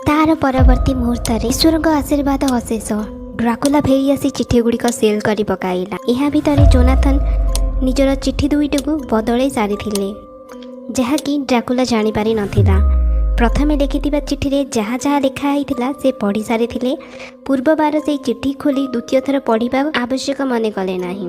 तार परवर्ती मुहूर्त ईश्वर आशीर्वाद अशेष ड्राकुला फेरी आसी चिठी गुड़िक सेल कर पकाइला। यह भितर जोनाथन निजर चिठी दुईटी को बदल सारी जहाँकि ड्राकुला जापारि नथिला। प्रथमे लिखिथिबा चिठी रे जहाँ जहाँ लिखाई से पढ़ी सारी पूर्व बार से चिठी खोली द्वितीय थर पढ़ा आवश्यक मन कले नाही।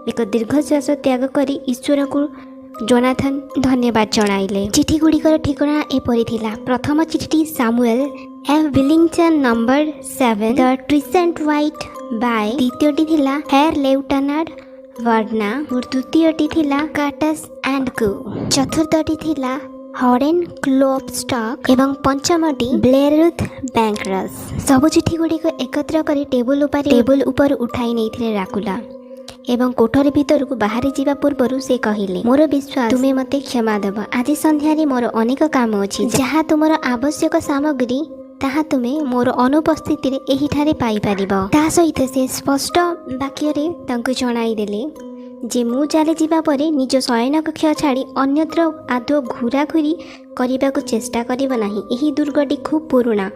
एक दीर्घश्वास त्याग करी ईश्वर को जोनाथन धन्यवाद जणाइले। चिठी गुड़िकर ठिकाना एपरी थिला। प्रथम चिठी Samuel F Willington number 7 the ट्रिसेंट व्हाइट बाय। द्वितीयटी थिला हेयर लेफ्टिनेंट वर्डना। तृतीयटी थिला काटस एंड को। चतुर्थटी थिला हॉरेन क्लोपस्टॉक एवं पंचमटी ब्लेरुथ बैंकरस। सबु चिठी गुड़िक एकत्र करी टेबुल उपर उठाई नहीं ड्राकुला एवं कोठरी भीतर को बाहरी जावा पूर्व से कहले, मोर विश्वास तुम्हें मते क्षमा देव। आज संध्यारे मोर अनेक काम अच्छी जहाँ तुमर आवश्यक सामग्री ताहा तुम्हें मोर अनुपस्थिति रे एही ठारे पाई परिबो। ता सहित से स्पष्ट वाक्य रे तांको जणाई देले जे मु चली जावा परे निज शयन कक्ष छाड़ी अन्यत्र आदौ घूराघूरी करने को चेष्टा करिबो नाही। एही दुर्गटी खूब पुराना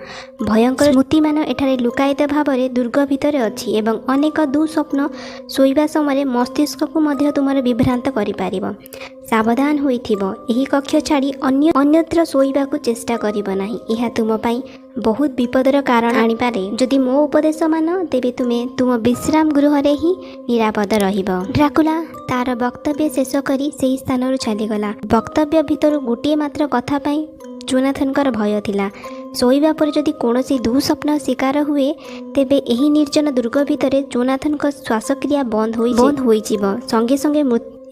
भयंकर स्मृति मान एठारे लुकायित भाव में दुर्ग भितर अच्छी एवं अनेक दुस्वप्न शोइबा समय मस्तिष्क को मध्य तुमर विभ्रांत करिपारिबो। सावधान होइथिबो। एही कक्ष छाड़ी अन्यत्र शोइबा को चेष्टा करिबो नाही। एहा तुम पई बहुत विपदर कारण आनिपारे। जदि मो उपदेश मान तेबे तुमे तुम विश्राम गृह रे ही निरापद रहिबो। ड्राकुला तार वक्तव्य शेष करी सेही स्थान चलीगला। वक्तव्य भितर गोटे मात्र कथा पाई जोनाथनकर भय थिला। शोइबा पर जदि कौनसी दुस्वप्न शिकार हुए तेबे एही निर्जन दुर्ग भितर जोनाथन श्वासक्रिया बंद होई जीव। संगे संगे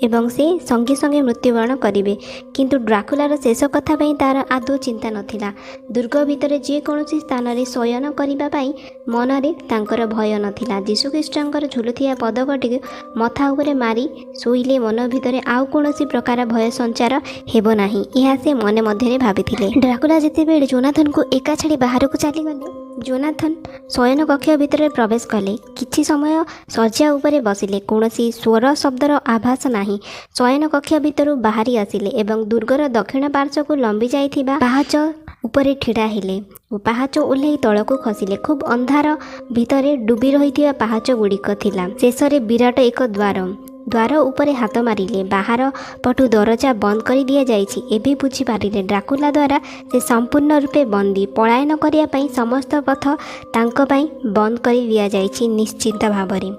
एवं से संगे संगे मृत्युवरण करेंगे। किंतु ड्राकुलार शेष कथा पाई तार आदौ चिंता नथिला। दुर्ग भितर जेकोसी स्थान रे शयन करने मनरे तांकर भय नथिला। जीशुख्रीष्टंकर झुलुथिया पदकटी मथा उपरे मारी शोइले मन भितर आउ कोनोसी प्रकार भय संचार हेबो नाही। यह से मन मध्य भाविथिले। ड्राकुला जेतेबेले जोनाथन को एका छाड़ी बाहर को चलीगले। जोनाथन शयन कक्ष भितर प्रवेश कले। किछि समय शज्या उपरे बसिले। कौनसी स्वर शब्दर आभास नाही। शयन कक्ष भितर बाहरी आसिले एवं दुर्गर दक्षिण पार्श्व को लंबी जाइथिबा पाहाच उपरे ठिड़ा हेले। पाहाच ओह्लै तलको खसिले। खूब अंधार भितर डूबी रही पाहाच गुड़िक थिला। शेषरे विराट एक द्वार उपरे हाथ मारिले। बाहर पटु दरजा बंद कर दिया जाइछि। एबे बुझी पारिले ड्राकुला द्वारा से संपूर्ण रूपे बंदी। पलायन करिया पई समस्त पथ तांको पई बंद कर दिया जाइछि निश्चित भावरे।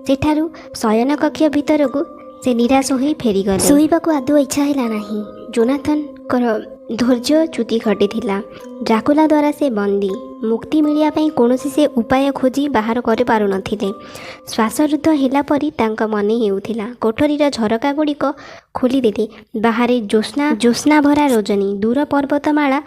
सेठारु शयन कक्ष भितर को से निराश होई फेरीगले। शोइबाकू आदौ इच्छा हैला नाही। जोनाथन धैर्य च्युति घटी। ड्राकुला द्वारा से बंदी मुक्ति मिलिया पई कौनसी से उपाय खोजी बाहर कर पारु नथिले। श्वासरुद्ध हेला परी तांका मन हेउथिला। कोठरीर झरका गुड़िक खोलीदेले। बाहर ज्योत्स्ना भरा रजनी दूर पर्वतमाला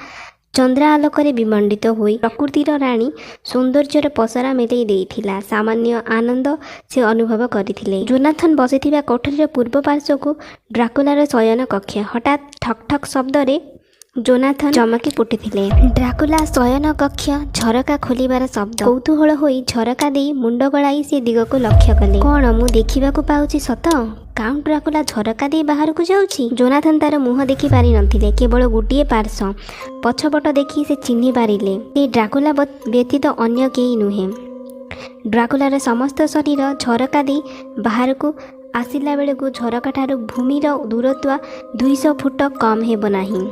चंद्र आलोक विमंडित होई प्रकृतिर राणी सौंदर्यर पसरा मेले देइथिला। सामान्य आनंद से अनुभव करथिले। जोनाथन बसिथिबा कोठरीर पूर्व पार्श्व को ड्राकुलार शयन कक्ष। हठात ठक ठक शब्द रे जोनाथन चमकी फुटिथिले। ड्राकुला शयन कक्ष झरका खोलिबार शब्द। कौतूहल होई झरका देई मुंड गलाई से दिग को लक्ष्य कले। कौन मु देखिबाकू पाउछि सत? काउंट ड्राकुला झरका दे बाहर को जाउछि। जोनाथन तार मुह देखि पारि नथिले। केवल गोटे पार्श्व पछपट देखि से चिन्हि पारिले से ड्राकुला व्यतीत अन्य केही नुहे। ड्राकुलार समस्त शरीर झरका दे बाहर को आसिला बेले को झरका ठारू भूमिर दूरत्व 200 फुट कम हेब नाही।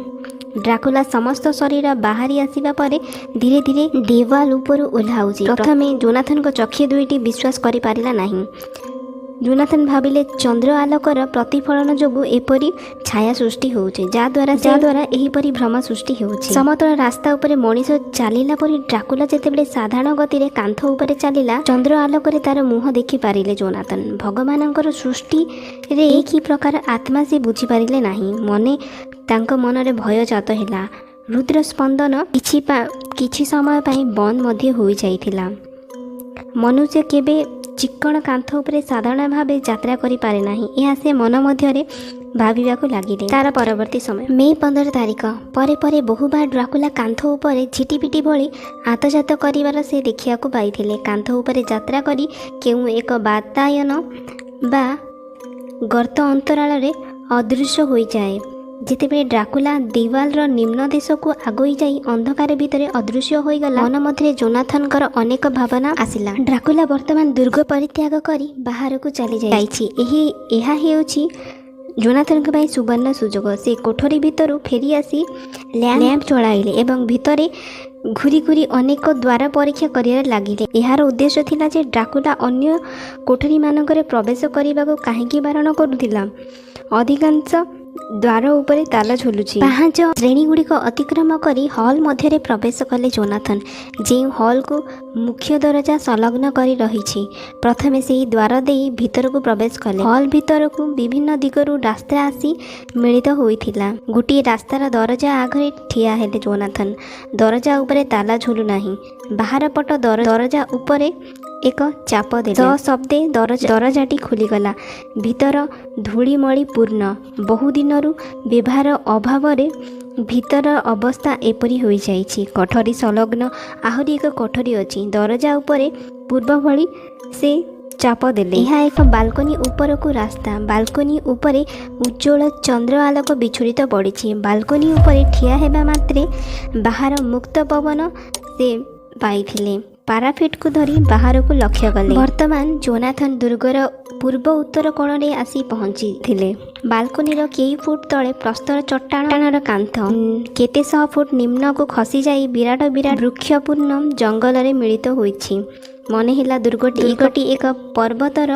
ड्राकुला समस्त शरीर बाहरी आसिबा परे धीरे धीरे देवाल ऊपर ओह्लाउछि। प्रथमे जोनाथन को चक्षु दुईटी विश्वास करि पारिला नाही। जोनाथन भाविले चंद्र आलोकर प्रतिफलन जोगु एपरी छाया सृष्टि होउछे जाद्वारा एहीपरी भ्रम सृष्टि होउछे। समतल रास्ता उपरे मनीष चलिला परी ड्राकुला जेतेबेले साधारण गति रे कांथ उपरे चलिला चंद्र आलोकरे तार मुह देखि पारिले जोनाथन। भगवानंकर सृष्टि रे एक ही प्रकार आत्मा से बुझी पारिले नाही। मने तांको मनरे भय जात हेला। रुद्र स्पंदन किछि समय पई बंद मध्य होई जाइथिला। मनुष्य केबे चिक्कण कांथ उपरे साधारण भावे यात्रा करि पारे नाही। यह से मन मध्यरे भाविबाकू लागिले। तार परवर्ती समय मे 15 तारिख परे परे बहुबार ड्राकुला कांथ उपरे झिटिपिटी भली आतजात करिवार से देखियाकू पाइथिले। कांथ उपरे यात्रा करी केउ एक बातायन बा गर्त अंतराल रे अदृश्य होई जाए। ଯେତେବେଳେ ଡ୍ରାକୁଲା ଦିୱାଲର ନିମ୍ନ ଦେଶକୁ ଆଗୋଇ ଯାଇ ଅନ୍ଧକାର ଭିତରେ ଅଦୃଶ୍ୟ ହୋଇଗଲା, ମନ ମଧ୍ୟରେ ଜୋନାଥନଙ୍କର ଅନେକ ଭାବନା ଆସିଲା। ଡ୍ରାକୁଲା ବର୍ତ୍ତମାନ ଦୁର୍ଗ ପରିତ୍ୟାଗ କରି ବାହାରକୁ ଚାଲିଯାଇଛି। ଏହା ହେଉଛି ଜୋନାଥନଙ୍କ ପାଇଁ ସୁବର୍ଣ୍ଣ ସୁଯୋଗ। ସେ କୋଠରୀ ଭିତରୁ ଫେରି ଆସି ଲ୍ୟାମ୍ପ ଚଳାଇଲେ ଏବଂ ଭିତରେ ଘୁରି ଘୁରି ଅନେକ ଦ୍ୱାର ପରୀକ୍ଷା କରିବାରେ ଲାଗିଲେ। ଏହାର ଉଦ୍ଦେଶ୍ୟ ଥିଲା ଯେ ଡ୍ରାକୁଲା ଅନ୍ୟ କୋଠରୀମାନଙ୍କରେ ପ୍ରବେଶ କରିବାକୁ କାହିଁକି ବାରଣ କରୁଥିଲା। ଅଧିକାଂଶ ଦ୍ୱାର ଉପରେ ତାଲା ଝୁଲୁଛି। ପାହାଚ ଶ୍ରେଣୀଗୁଡ଼ିକ ଅତିକ୍ରମ କରି ହଲ୍ ମଧ୍ୟରେ ପ୍ରବେଶ କଲେ ଜୋନାଥନ, ଯେଉଁ ହଲ୍କୁ ମୁଖ୍ୟ ଦରଜା ସଂଲଗ୍ନ କରି ରହିଛି। ପ୍ରଥମେ ସେହି ଦ୍ୱାର ଦେଇ ଭିତରକୁ ପ୍ରବେଶ କଲେ। ହଲ୍ ଭିତରକୁ ବିଭିନ୍ନ ଦିଗରୁ ରାସ୍ତା ଆସି ମିଳିତ ହୋଇଥିଲା। ଗୋଟିଏ ରାସ୍ତାର ଦରଜା ଆଗରେ ଠିଆ ହେଲେ ଜୋନାଥନ। ଦରଜା ଉପରେ ତାଲା ଝୁଲୁନାହିଁ। ବାହାର ପଟ ଦରଜା ଉପରେ ଏକ ଚାପ ଦେଲେ। ଶବ୍ଦେ ଦରଜାଟି ଖୋଲିଗଲା। ଭିତର ଧୂଳିମଳି ପୂର୍ଣ୍ଣ। ବହୁଦିନରୁ ବ୍ୟବହାର ଅଭାବରେ ଭିତର ଅବସ୍ଥା ଏପରି ହୋଇଯାଇଛି। କୋଠରୀ ସଂଲଗ୍ନ ଆହୁରି ଏକ କୋଠରୀ ଅଛି। ଦରଜା ଉପରେ ପୂର୍ବ ଭଳି ସେ ଚାପ ଦେଲେ। ଏହା ଏକ ବାଲକୋନି ଉପରକୁ ରାସ୍ତା। ବାଲକୋନି ଉପରେ ଉଜ୍ଜ୍ୱଳ ଚନ୍ଦ୍ର ଆଲୋକ ବିଛୁରିତ ପଡ଼ିଛି। ବାଲକୋନି ଉପରେ ଠିଆ ହେବା ମାତ୍ରେ ବାହାର ମୁକ୍ତ ପବନ ସେ ପାଇଥିଲେ। ପାରାଫିଟକୁ ଧରି ବାହାରକୁ ଲକ୍ଷ୍ୟ କଲେ। ବର୍ତ୍ତମାନ ଜୋନାଥନ ଦୁର୍ଗର ପୂର୍ବ ଉତ୍ତର କୋଣରେ ଆସି ପହଞ୍ଚିଥିଲେ। ବାଲକୋନିର କେଇ ଫୁଟ ତଳେ ପ୍ରସ୍ତର ଚଟାଣର କାନ୍ଥ କେତେ ଶହ ଫୁଟ ନିମ୍ନକୁ ଖସିଯାଇ ବିରାଟ ବୃକ୍ଷପୂର୍ଣ୍ଣ ଜଙ୍ଗଲରେ ମିଳିତ ହୋଇଛି। ମନେ ହେଲା ଦୁର୍ଗଟି ଏକ ପର୍ବତର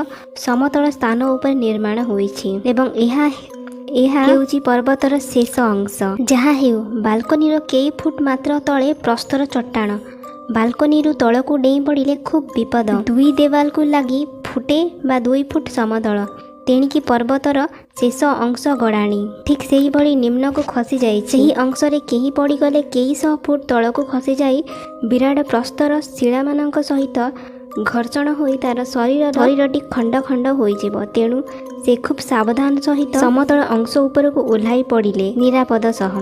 ସମତଳ ସ୍ଥାନ ଉପରେ ନିର୍ମାଣ ହୋଇଛି ଏବଂ ଏହା ହେଉଛି ପର୍ବତର ଶେଷ ଅଂଶ। ଯାହା ହେଉ, ବାଲକୋନିର କେଇ ଫୁଟ ମାତ୍ର ତଳେ ପ୍ରସ୍ତର ଚଟାଣ। ବାଲକୋନିରୁ ତଳକୁ ଡେଇଁ ପଡ଼ିଲେ ଖୁବ୍ ବିପଦ। ଦୁଇ ଦେୱାଲକୁ ଲାଗି ଫୁଟେ ବା 2 ଫୁଟ ସମତଳ। ତେଣିକି ପର୍ବତର ଶେଷ ଅଂଶ ଗଡ଼ାଣି ଠିକ୍ ସେହିଭଳି ନିମ୍ନକୁ ଖସିଯାଇଛି। ସେହି ଅଂଶରେ କେହି ପଡ଼ିଗଲେ କେଇ ଶହ ଫୁଟ ତଳକୁ ଖସିଯାଇ ବିରାଟ ପ୍ରସ୍ତର ଶିଳାମାନଙ୍କ ସହିତ ଘର୍ଷଣ ହୋଇ ତାର ଶରୀରଟି ଖଣ୍ଡ ଖଣ୍ଡ ହୋଇଯିବ। ତେଣୁ ସେ ଖୁବ୍ ସାବଧାନ ସହିତ ସମତଳ ଅଂଶ ଉପରକୁ ଓହ୍ଲାଇ ପଡ଼ିଲେ ନିରାପଦ ସହ।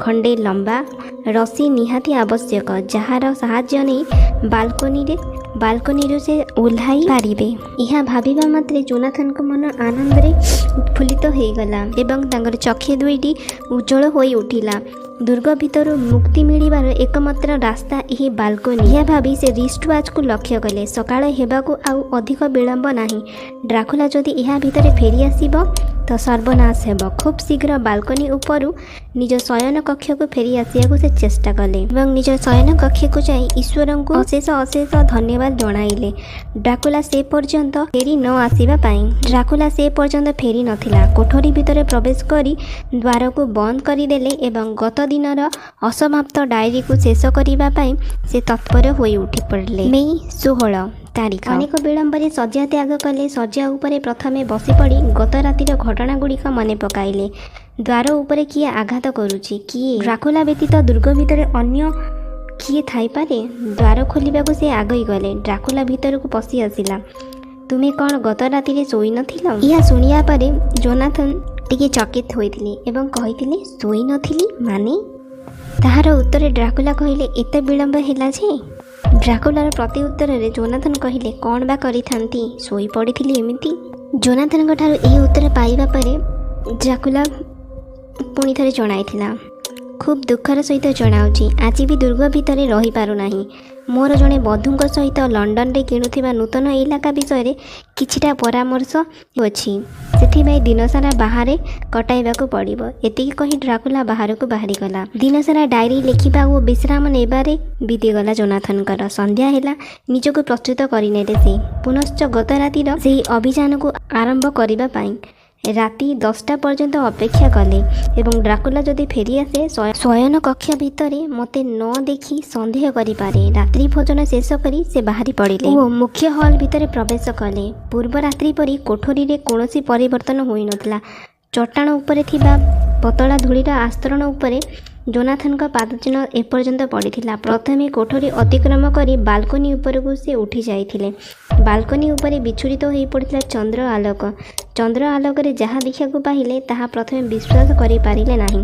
ଖଣ୍ଡେ ଲମ୍ବା ରସି ନିହାତି ଆବଶ୍ୟକ, ଯାହାର ସାହାଯ୍ୟ ନେଇ ବାଲକୋନିରୁ ସେ ଓହ୍ଲାଇ ପାରିବେ। ଏହା ଭାବିବା ମାତ୍ରେ ଜୋନାଥନଙ୍କ ମନ ଆନନ୍ଦରେ ଉତ୍ଫୁଲ୍ଲିତ ହୋଇଗଲା ଏବଂ ତାଙ୍କର ଚକ୍ଷୁ ଦୁଇଟି ଉଜ୍ଜ୍ୱଳ ହୋଇ ଉଠିଲା। ଦୁର୍ଗ ଭିତରୁ ମୁକ୍ତି ମିଳିବାର ଏକମାତ୍ର ରାସ୍ତା ଏହି ବାଲକୋନି। ଏହା ଭାବି ସେ ରିଷ୍ଟ ୱାଚକୁ ଲକ୍ଷ୍ୟ କଲେ। ସକାଳ ହେବାକୁ ଆଉ ଅଧିକ ବିଳମ୍ବ ନାହିଁ। ଡ୍ରାକୁଲା ଯଦି ଏହା ଭିତରେ ଫେରି ଆସିବ ତ ସର୍ବନାଶ ହେବ। ଖୁବ୍ ଶୀଘ୍ର ବାଲକୋନି ଉପରୁ ନିଜ ଶୟନ କକ୍ଷକୁ ଫେରି ଆସିବାକୁ ସେ ଚେଷ୍ଟା କଲେ ଏବଂ ନିଜ ଶୟନ କକ୍ଷକୁ ଯାଇ ଈଶ୍ୱରଙ୍କୁ ଅଶେଷ ଧନ୍ୟବାଦ ଜଣାଇଲେ ଡ୍ରାକୁଲା ସେ ପର୍ଯ୍ୟନ୍ତ ଫେରି ନ ଆସିବା ପାଇଁ। ଡ୍ରାକୁଲା ସେ ପର୍ଯ୍ୟନ୍ତ ଫେରି ନଥିଲା। କୋଠରୀ ଭିତରେ ପ୍ରବେଶ କରି ଦ୍ୱାରକୁ ବନ୍ଦ କରିଦେଲେ ଏବଂ ଗତ ଦିନର ଅସମାପ୍ତ ଡାଏରୀକୁ ଶେଷ କରିବା ପାଇଁ ସେ ତତ୍ପର ହୋଇ ଉଠି ପଡ଼ିଲେ। ମେ 16 ତାରିଖ। ଅନେକ ବିଳମ୍ବରେ ଶଯ୍ୟା ତ୍ୟାଗ କଲେ। ଶଯ୍ୟା ଉପରେ ପ୍ରଥମେ ବସିପଡ଼ି ଗତ ରାତିର ଘଟଣାଗୁଡ଼ିକ ମନେ ପକାଇଲେ। ଦ୍ୱାର ଉପରେ କିଏ ଆଘାତ କରୁଛି? କିଏ? ଡ୍ରାକୁଲା ବ୍ୟତୀତ ଦୁର୍ଗ ଭିତରେ ଅନ୍ୟ କିଏ ଥାଇପାରେ? ଦ୍ୱାର ଖୋଲିବାକୁ ସେ ଆଗେଇ ଗଲେ। ଡ୍ରାକୁଲା ଭିତରକୁ ପଶି ଆସିଲା। ତୁମେ କ'ଣ ଗତ ରାତିରେ ଶୋଇନଥିଲ? ଏହା ଶୁଣିବା ପରେ ଜୋନାଥନ ଟିକେ ଚକିତ ହୋଇଥିଲେ ଏବଂ କହିଥିଲେ, ଶୋଇନଥିଲି ମାନେ? ତାହାର ଉତ୍ତରେ ଡ୍ରାକୁଲା କହିଲେ, ଏତେ ବିଳମ୍ବ ହେଲା ଯେ? ଡ୍ରାକୁଲାର ପ୍ରତି ଉତ୍ତରରେ ଜୋନାଥନ କହିଲେ, କ'ଣ ବା କରିଥାନ୍ତି, ଶୋଇପଡ଼ିଥିଲି ଏମିତି। ଜୋନାଥନଙ୍କ ଠାରୁ ଏହି ଉତ୍ତର ପାଇବା ପରେ ଡ୍ରାକୁଲା ପୁଣି ଥରେ ଜଣାଇଥିଲା, ଖୁବ୍ ଦୁଃଖର ସହିତ ଜଣାଉଛି, ଆଜି ବି ଦୁର୍ଗ ଭିତରେ ରହିପାରୁନାହିଁ। ମୋର ଜଣେ ବନ୍ଧୁଙ୍କ ସହିତ ଲଣ୍ଡନରେ କିଣୁଥିବା ନୂତନ ଇଲାକା ବିଷୟରେ କିଛିଟା ପରାମର୍ଶ ଅଛି। ସେଥିପାଇଁ ଦିନସାରା ବାହାରେ କଟାଇବାକୁ ପଡ଼ିବ। ଏତିକି କହି ଡ୍ରାକୁଲା ବାହାରକୁ ବାହାରିଗଲା। ଦିନସାରା ଡାଏରୀ ଲେଖିବା ଓ ବିଶ୍ରାମ ନେବାରେ ବିତିଗଲା ଜୋନାଥନଙ୍କର। ସନ୍ଧ୍ୟା ହେଲା। ନିଜକୁ ପ୍ରସ୍ତୁତ କରିନେଲେ ସେ ପୁନଶ୍ଚ ଗତ ରାତିର ସେହି ଅଭିଯାନକୁ ଆରମ୍ଭ କରିବା ପାଇଁ। ରାତି 10ଟା ପର୍ଯ୍ୟନ୍ତ ଅପେକ୍ଷା କଲେ ଏବଂ ଡ୍ରାକୁଲା ଯଦି ଫେରିଆସେ ଶୟନ କକ୍ଷ ଭିତରେ ମୋତେ ନ ଦେଖି ସନ୍ଦେହ କରିପାରେ। ରାତ୍ରି ଭୋଜନ ଶେଷ କରି ସେ ବାହାରି ପଡ଼ିଲେ ଓ ମୁଖ୍ୟ ହଲ୍ ଭିତରେ ପ୍ରବେଶ କଲେ। ପୂର୍ବ ରାତ୍ରି ପରି କୋଠରୀରେ କୌଣସି ପରିବର୍ତ୍ତନ ହୋଇନଥିଲା। ଚଟାଣ ଉପରେ ଥିବା ପତଳା ଧୂଳିର ଆସ୍ତରଣ ଉପରେ ଜୋନାଥନଙ୍କ ପାଦଚିହ୍ନ ଏପର୍ଯ୍ୟନ୍ତ ପଡ଼ିଥିଲା। ପ୍ରଥମେ କୋଠରୀ ଅତିକ୍ରମ କରି ବାଲକୋନି ଉପରକୁ ସେ ଉଠି ଯାଇଥିଲେ। ବାଲକୋନି ଉପରେ ବିଛୁରିତ ହୋଇପଡ଼ିଥିଲା ଚନ୍ଦ୍ର ଆଲୋକ। ଚନ୍ଦ୍ର ଆଲୋକରେ ଯାହା ଦେଖିବାକୁ ପାଇଲେ ତାହା ପ୍ରଥମେ ବିଶ୍ୱାସ କରିପାରିଲେ ନାହିଁ।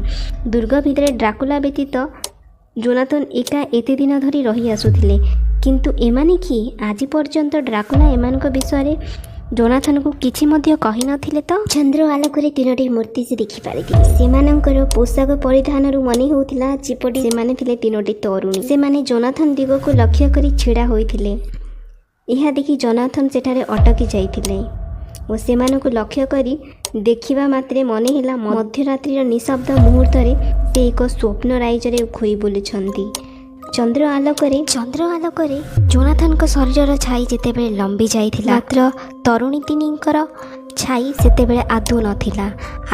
ଦୁର୍ଗ ଭିତରେ ଡ୍ରାକୁଲା ବ୍ୟତୀତ ଜୋନାଥନ ଏକା ଏତେ ଦିନ ଧରି ରହି ଆସୁଥିଲେ। କିନ୍ତୁ ଏମାନେ କିଏ? ଆଜି ପର୍ଯ୍ୟନ୍ତ ଡ୍ରାକୁଲା ଏମାନଙ୍କ ବିଷୟରେ ଜୋନାଥନକୁ କିଛି ମଧ୍ୟ କହିନଥିଲେ ତ? ଚନ୍ଦ୍ର ଆଲୋକରେ ତିନୋଟି ମୂର୍ତ୍ତି ସେ ଦେଖିପାରିଥିଲେ। ସେମାନଙ୍କର ପୋଷାକ ପରିଧାନରୁ ମନେ ହେଉଥିଲା ଯେପରି ସେମାନେ ଥିଲେ ତିନୋଟି ତରୁଣୀ। ସେମାନେ ଜୋନାଥନ ଦିଗକୁ ଲକ୍ଷ୍ୟ କରି ଛିଡ଼ା ହୋଇଥିଲେ। ଏହା ଦେଖି ଜୋନାଥନ ସେଠାରେ ଅଟକି ଯାଇଥିଲେ ଓ ସେମାନଙ୍କୁ ଲକ୍ଷ୍ୟ କରି ଦେଖିବା ମାତ୍ରେ ମନେ ହେଲା ମଧ୍ୟରାତ୍ରିର ନିଶବ୍ଦ ମୁହୂର୍ତ୍ତରେ ସେ ଏକ ସ୍ୱପ୍ନ ରାଜ୍ୟରେ ଖୋଇ ବୁଲୁଛନ୍ତି। ଚନ୍ଦ୍ର ଆଲୋକରେ ଜୋନାଥନଙ୍କ ଶରୀରର ଛାଇ ଯେତେବେଳେ ଲମ୍ବି ଯାଇଥିଲା, ମାତ୍ର ତରୁଣୀ ତିନିଙ୍କର ଛାଇ ସେତେବେଳେ ଆଦୌ ନଥିଲା।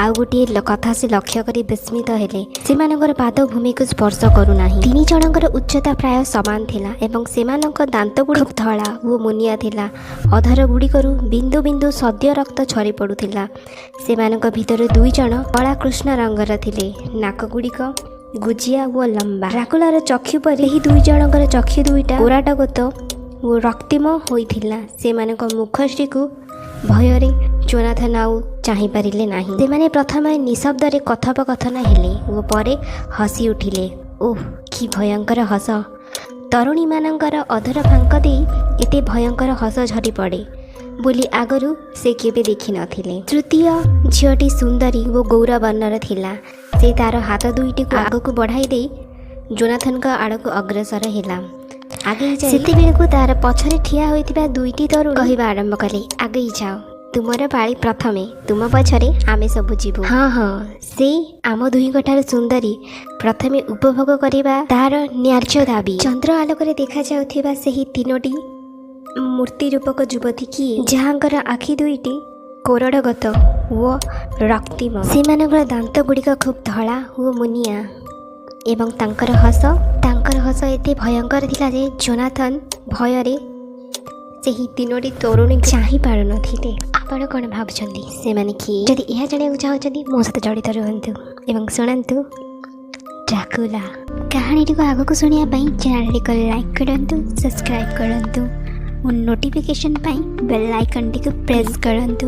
ଆଉ ଗୋଟିଏ କଥା ସେ ଲକ୍ଷ୍ୟ କରି ବିସ୍ମିତ ହେଲେ, ସେମାନଙ୍କର ପାଦ ଭୂମିକୁ ସ୍ପର୍ଶ କରୁନାହିଁ। ତିନି ଜଣଙ୍କର ଉଚ୍ଚତା ପ୍ରାୟ ସମାନ ଥିଲା ଏବଂ ସେମାନଙ୍କ ଦାନ୍ତଗୁଡ଼ିକ ଧଳା ଓ ମୁନିଆ ଥିଲା। ଅଧର ଗୁଡ଼ିକରୁ ବିନ୍ଦୁ ବିନ୍ଦୁ ସଦ୍ୟ ରକ୍ତ ଝରି ପଡ଼ୁଥିଲା। ସେମାନଙ୍କ ଭିତରୁ ଦୁଇ ଜଣ କଳା କୃଷ୍ଣ ରଙ୍ଗର ଥିଲେ। ନାକ ଗୁଡ଼ିକ ଗୁଜିଆ ଓ ଲମ୍ବା। ଡ୍ରାକୁଲାର ଚକ୍ଷୁ ପରି ଏହି ଦୁଇ ଜଣଙ୍କର ଚକ୍ଷୁ ଦୁଇଟା ଓରାଟଗତ ଓ ରକ୍ତିମ ହୋଇଥିଲା। ସେମାନଙ୍କ ମୁଖଶ୍ରୀକୁ ଭୟରେ ଜୋନାଥନ ଆଉ ଚାହିଁପାରିଲେ ନାହିଁ। ସେମାନେ ପ୍ରଥମେ ନିଶବ୍ଦରେ କଥୋପକଥନ ହେଲେ ଓ ପରେ ହସି ଉଠିଲେ। ଓଃ, କି ଭୟଙ୍କର ହସ! ତରୁଣୀମାନଙ୍କର ଅଧର ଫାଙ୍କ ଦେଇ ଏତେ ଭୟଙ୍କର ହସ ଝରି ପଡ଼େ ବୋଲି ଆଗରୁ ସେ କେବେ ଦେଖିନଥିଲେ। ତୃତୀୟ ଝିଅଟି ସୁନ୍ଦରୀ ଓ ଗୌରବର୍ଣ୍ଣର ଥିଲା। ସେ ତାର ହାତ ଦୁଇଟିକୁ ଆଗକୁ ବଢ଼ାଇ ଦେଇ ଜୋନାଥନଙ୍କ ଆଡ଼କୁ ଅଗ୍ରସର ହେଲା। ଆଗେଇ ଯାଇ ସେତେବେଳକୁ ତାର ପଛରେ ଠିଆ ହୋଇଥିବା ଦୁଇଟି ତରୁଣ କହିବା ଆରମ୍ଭ କଲେ, ଆଗେଇ ଯାଅ, ତୁମର ପାଳି ପ୍ରଥମେ, ତୁମ ପଛରେ ଆମେ ସବୁ ଯିବୁ। ହଁ, ସେ ଆମ ଦୁହିଁଙ୍କଠାରୁ ସୁନ୍ଦରୀ, ପ୍ରଥମେ ଉପଭୋଗ କରିବା ତାର ନ୍ୟାର୍ଯ୍ୟ ଦାବି। ଚନ୍ଦ୍ର ଆଲୋକରେ ଦେଖାଯାଉଥିବା ସେହି ତିନୋଟି ମୂର୍ତ୍ତି ରୂପକ ଯୁବତୀ କିଏ? ଯାହାଙ୍କର ଆଖି ଦୁଇଟି କୋରଡ଼ଗତ ଓ ରକ୍ତିମ। ସେମାନଙ୍କର ଦାନ୍ତ ଗୁଡ଼ିକ ଖୁବ୍ ଧଳା ଓ ମୁନିଆ ଏବଂ ତାଙ୍କର ହସ ଏତେ ଭୟଙ୍କର ଥିଲା ଯେ ଜୋନାଥନ ଭୟରେ ସେହି ତିନୋଟି ତରୁଣୀ ଚାହିଁ ପାରୁନଥିଲେ। ଆପଣ କ'ଣ ଭାବୁଛନ୍ତି ସେମାନେ କିଏ? ଯଦି ଏହା ଜାଣିବାକୁ ଚାହୁଁଛନ୍ତି ମୋ ସହିତ ଜଡ଼ିତ ରୁହନ୍ତୁ ଏବଂ ଶୁଣନ୍ତୁ ଡ୍ରାକୁଲା କାହାଣୀଟିକୁ ଆଗକୁ ଶୁଣିବା ପାଇଁ ଚ୍ୟାନେଲଟିକୁ ଲାଇକ୍ କରନ୍ତୁ, ସବସ୍କ୍ରାଇବ୍ କରନ୍ତୁ ଓ ନୋଟିଫିକେସନ୍ ପାଇଁ ବେଲ୍ ଆଇକନ୍ଟିକୁ ପ୍ରେସ୍ କରନ୍ତୁ।